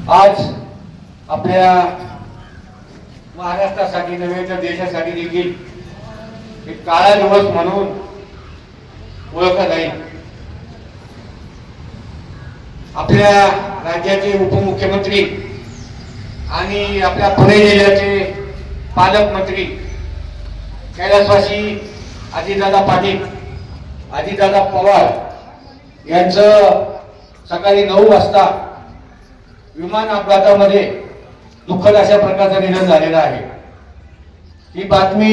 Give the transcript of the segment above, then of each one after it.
आज आपल्या महाराष्ट्रासाठी नव्हे तर देशासाठी देखील एक काळा दिवस म्हणून ओळखला जाईल। आपल्या राज्याचे उपमुख्यमंत्री आणि आपल्या पुणे जिल्ह्याचे पालकमंत्री कैलासवासी अजितदादा पाटील, अजितदादा पवार यांचं सकाळी 9 वाजता विमान अपघातामध्ये दुःखद अशा प्रकारचं निधन झालेलं आहे। ही बातमी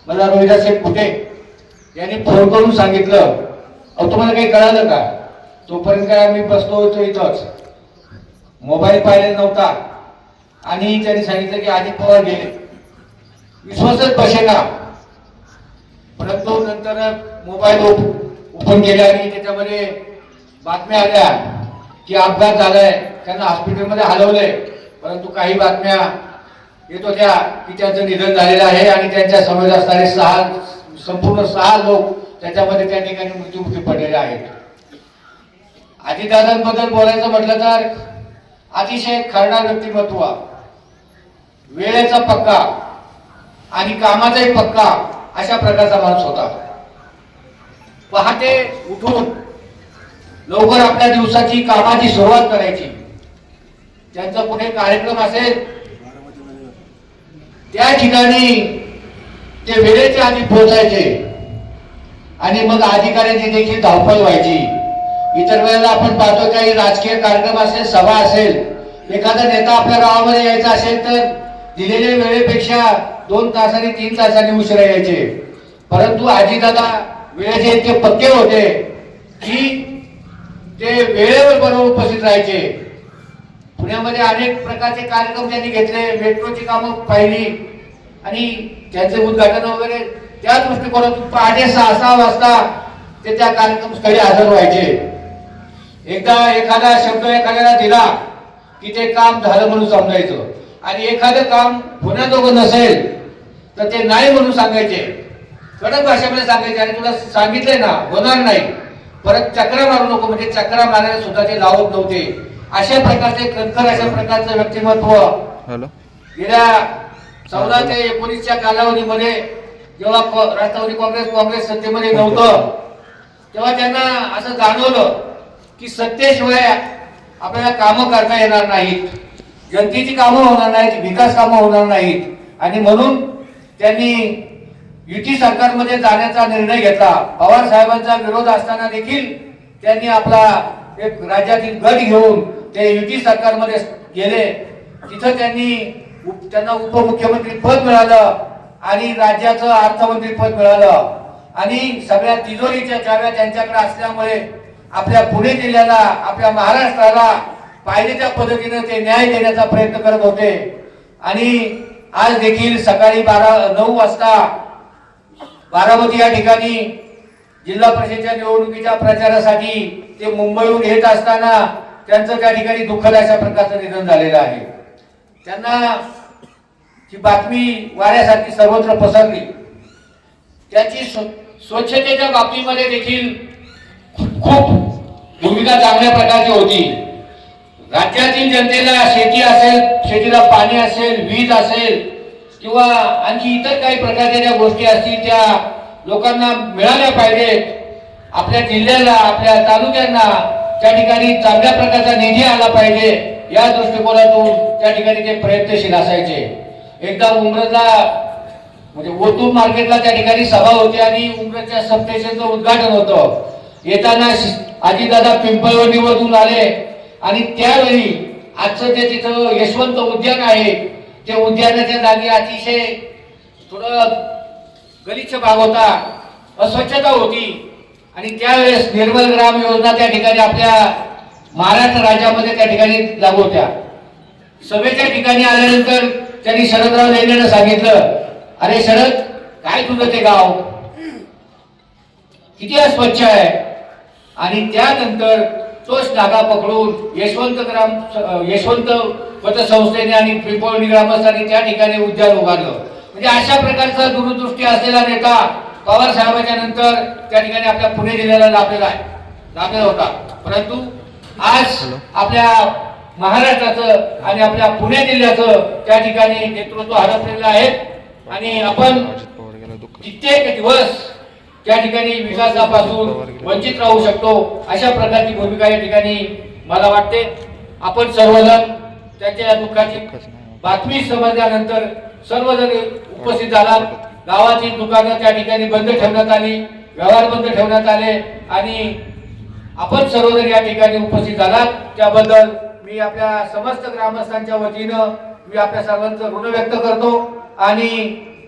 मला रोहिदास शेठ कुटे यांनी फोन करून सांगितलं। अहो तुम्हाला काही कळालं का? तोपर्यंत काय आम्ही बसलो होतो इथंच, मोबाईल पाहिलेला नव्हता आणि त्यांनी सांगितलं की अजित पवार गेले। विश्वासच बसेना। परंतु नंतर मोबाईल ओपन केला आणि त्याच्यामध्ये बातम्या आल्या की अपघात झालाय, त्यांना हॉस्पिटलमध्ये हलवलंय। परंतु काही बातम्या येत होत्या की त्यांचं निधन झालेलं आहे आणि त्यांच्या समोर असणारे संपूर्ण 6 लोक त्याच्यामध्ये त्या ठिकाणी मृत्युमुखी पडलेले आहेत। अजितदादांबद्दल बोलायचं म्हटलं तर अतिशय खरणार व्यक्तिमत्व, वेळेचा पक्का आणि कामाचाही पक्का अशा प्रकारचा माणूस होता। पहाटे उठून लवकर आपल्या दिवसाची कामाची सुरुवात करायची। त्यांचा कुठे कार्यक्रम असेल त्या ठिकाणी ते वेळेच्या आधी पोहोचायचे आणि मग अधिकाऱ्यांची देखील धावपळ व्हायची। इतर वेळेला आपण पाहतो काही राजकीय कार्यक्रम असेल, सभा असेल, एखादा नेता आपल्या गावामध्ये यायचा असेल तर दिलेल्या वेळेपेक्षा 2 तासांनी 3 तासांनी उशिरा यायचे। परंतु अजितदादा वेळेचे इतके पक्के होते की ते वेळेवर बरोबर उपस्थित राहायचे। पुण्यामध्ये अनेक प्रकारचे कार्यक्रम त्यांनी घेतले, मेट्रोची कामं पाहिली आणि त्यांचे उद्घाटन वगैरे त्या दृष्टिकोनातून पहाटे 6 वाजता ते त्या कार्यक्रमस्थळी हजर व्हायचे। एकदा एखादा शब्द एखाद्याला दिला की ते काम झालं म्हणून समजायचं आणि एखादं काम होण्याजोगं नसेल तर ते नाही म्हणून सांगायचे, कडक भाषेमध्ये सांगायचे आणि तुला सांगितलंय ना होणार नाही, परत चक्रा मारू नको, म्हणजे चक्रा मारायला सुद्धा ते लावत नव्हते। अशा प्रकारचे कणखर अशा प्रकारचं व्यक्तिमत्व गेल्या 14 ते 19च्या कालावधीमध्ये जेव्हा राष्ट्रवादी काँग्रेस सत्तेमध्ये नव्हतं तेव्हा त्यांना असं जाणवलं की सत्तेशिवाय आपल्याला कामं करता येणार नाहीत, जनतेची कामं होणार नाहीत, विकास कामं होणार नाहीत आणि म्हणून त्यांनी युती सरकारमध्ये जाण्याचा निर्णय घेतला। पवार साहेबांचा विरोध असताना देखील त्यांनी आपला एक राज्यातील गट घेऊन ते युती सरकारमध्ये गेले। तिथं त्यांना उपमुख्यमंत्री पद मिळालं आणि राज्याचं अर्थमंत्री पद मिळालं आणि सगळ्या तिजोरीच्या चाव्या त्यांच्याकडे असल्यामुळे आपल्या पुणे जिल्ह्याला, आपल्या महाराष्ट्राला पाहिजे त्या पद्धतीने ते न्याय देण्याचा प्रयत्न करत होते। आणि आज देखील सकाळी 9 वाजता बारामती या ठिकाणी जिल्हा परिषदेच्या निवडणुकीच्या प्रचारासाठी ते मुंबईहून येत असताना त्यांचं त्या ठिकाणी दुःखद अशा प्रकारचं निधन झालेलं आहे। त्यांना ही बातमी वाऱ्यासारखी सर्वत्र पसरली। त्याची स्वच्छतेच्या बाबतीमध्ये देखील खूप भूमिका चांगल्या प्रकारची होती। राज्यातील जनतेला शेती असेल, शेतीला पाणी असेल, वीज असेल किंवा आणखी इतर काही प्रकारच्या ज्या गोष्टी असतील त्या लोकांना मिळाल्या पाहिजेत। आपल्या जिल्ह्याला, आपल्या तालुक्यांना त्या ठिकाणी चांगल्या प्रकारचा निधी आला पाहिजे या दृष्टिकोनातून त्या ठिकाणी ते प्रयत्नशील असायचे। एकदा उमरला म्हणजे ओतूर मार्केटला त्या ठिकाणी सभा होती आणि उमरच्या सबस्टेशनचं उद्घाटन होतं। येताना अजितदादा पिंपळवंडीवरून आले आणि त्यावेळी आजचं जे तिथं यशवंत उद्यान आहे ते उद्यानाच्या जागी अतिशय थोडं गलिच्छ भाग होता, अस्वच्छता होती आणि त्यावेळेस निर्मल ग्राम योजना त्या ठिकाणी आपल्या महाराष्ट्र राज्यामध्ये त्या ठिकाणी लागू होत्या। सभेच्या ठिकाणी आल्यानंतर त्यांनी शरदराव लेंडेंना सांगितलं, अरे शरद, काय तुझं ते गाव किती अस्वच्छ आहे? आणि त्यानंतर तोच धागा पकडून यशवंत पतसंस्थेने आणि पिंपळवंडी ग्रामस्थांनी त्या ठिकाणी उद्यान उभारलं। म्हणजे अशा प्रकारचा दूरदृष्टी असलेला नेता पवार साहेबांच्या नंतर त्या ठिकाणी आपल्या पुणे जिल्ह्याला लाभलेला होता। परंतु आज आपल्या महाराष्ट्राचं आणि आपल्या पुणे जिल्ह्याचं त्या ठिकाणी नेतृत्व हरपलेलं आहे आणि आपण कित्येक दिवस त्या ठिकाणी विकासापासून वंचित राहू शकतो अशा प्रकारची भूमिका या ठिकाणी मला वाटते. आपण सर्वजण त्याच्या दुःखाची बातमी समजल्यानंतर सर्वजण उपस्थित झाला. गावाची दुकानं त्या ठिकाणी बंद ठेवण्यात आली, व्यवहार बंद ठेवण्यात आले आणि आपण सर्वजण या ठिकाणी उपस्थित झालात त्याबद्दल मी आपल्या समस्त ग्रामस्थांच्या वतीनं मी आपल्या सर्वांचं ऋण व्यक्त करतो आणि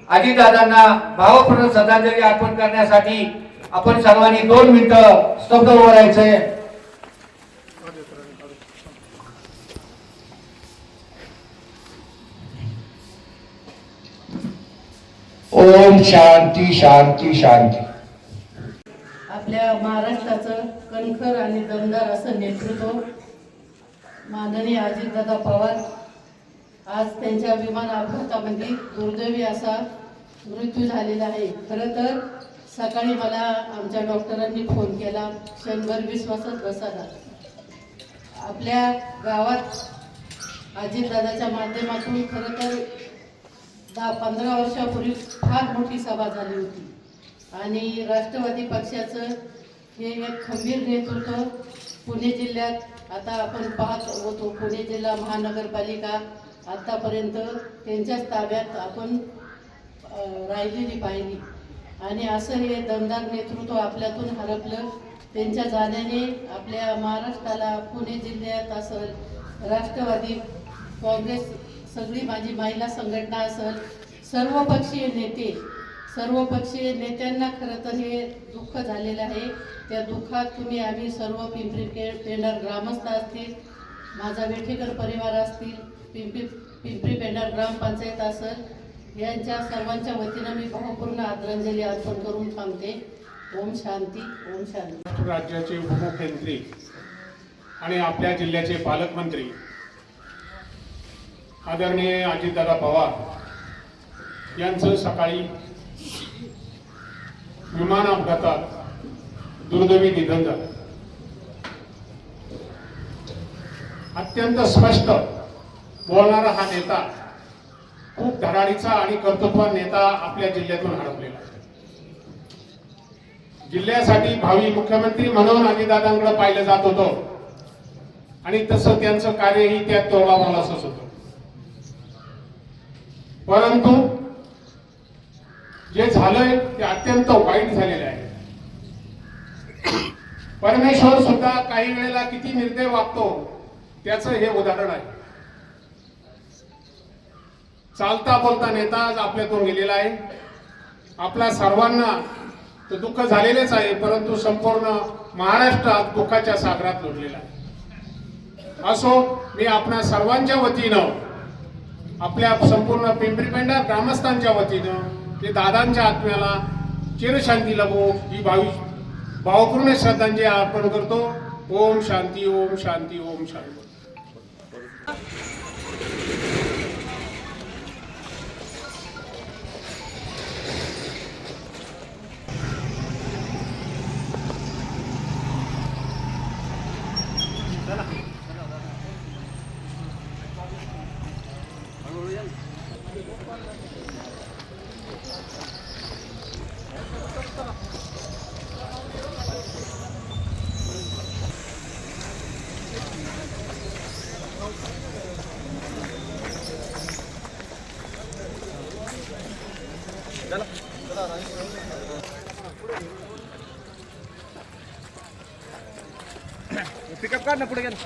अजितदादांना भावपूर्ण श्रद्धांजली अर्पण करण्यासाठी आपण सर्वांनी 2 मिनिटं स्तब्ध उभं राहायचंय. ओम शांती शांती शांती. आपल्या महाराष्ट्राचं कणखर आणि दमदार असं नेतृत्व माननीय अजितदादा पवार आज त्यांच्या विमान अपघातामध्ये दुर्दैवी असा मृत्यू झालेला आहे. खरं तर सकाळी मला आमच्या डॉक्टरांनी फोन केला, क्षणभर विश्वासच बसला. आपल्या गावात अजितदादाच्या माध्यमातून खरं तर 10-15 वर्षापूर्वी फार मोठी सभा झाली होती आणि राष्ट्रवादी पक्षाचं हे एक खंबीर नेतृत्व पुणे जिल्ह्यात आता आपण पाहत होतो. पुणे जिल्हा महानगरपालिका आतापर्यंत त्यांच्याच ताब्यात आपण राहिलेली पाहिली आणि असं हे दमदार नेतृत्व आपल्यातून हरपलं. त्यांच्या जाण्याने आपल्या महाराष्ट्राला पुणे जिल्ह्यात असेल, राष्ट्रवादी काँग्रेस, सगळी माझी महिला संघटना असेल, सर्वपक्षीय नेत्यांना खरं तर हे दुःख झालेलं आहे. त्या दुःखात तुम्ही आम्ही सर्व पिंपरी पेंढार ग्रामस्थ असतील, माझा वेठेकर परिवार असतील, पिंपरी पेंढार ग्रामपंचायत असेल, यांच्या सर्वांच्या वतीनं मी भावपूर्ण आदरांजली अर्पण करून थांबते. ओम शांती, ओम शांती. राज्याचे उपमुख्यमंत्री आणि आपल्या जिल्ह्याचे पालकमंत्री आदरणीय अजितदादा पवार यांचं सकाळी विमान अपघातात दुर्दैवी निधन झालं. अत्यंत स्पष्ट बोलणारा हा नेता, खूप धडाडीचा आणि कर्तृत्ववान नेता आपल्या जिल्ह्यातून हरपलेला. जिल्ह्यासाठी भावी मुख्यमंत्री म्हणून अजितदादांकडे पाहिलं जात होतं आणि तसं त्यांचं कार्यही त्यात तोडावाला असंच होतं. परंतु जे झालंय ते अत्यंत वाईट झालेलं आहे. परमेश्वर सुद्धा काही वेळेला किती निर्दय वागतो त्याचं हे उदाहरण आहे. चालता बोलता नेता आज आपल्यातून गेलेला आहे. आपल्या सर्वांना तर दुःख झालेलेच आहे, परंतु संपूर्ण महाराष्ट्रात दुःखाच्या सागरात लोटलेला आहे. असो, मी आपल्या सर्वांच्या वतीनं, आपल्या संपूर्ण पिंपरी पेंढार ग्रामस्थांच्या वतीनं ते दादांच्या आत्म्याला चिरशांती लाभो ही भावपूर्ण श्रद्धांजली अर्पण करतो. ओम शांती, ओम शांती, ओम शांती. पिकअप काढ ना पुढे गेला.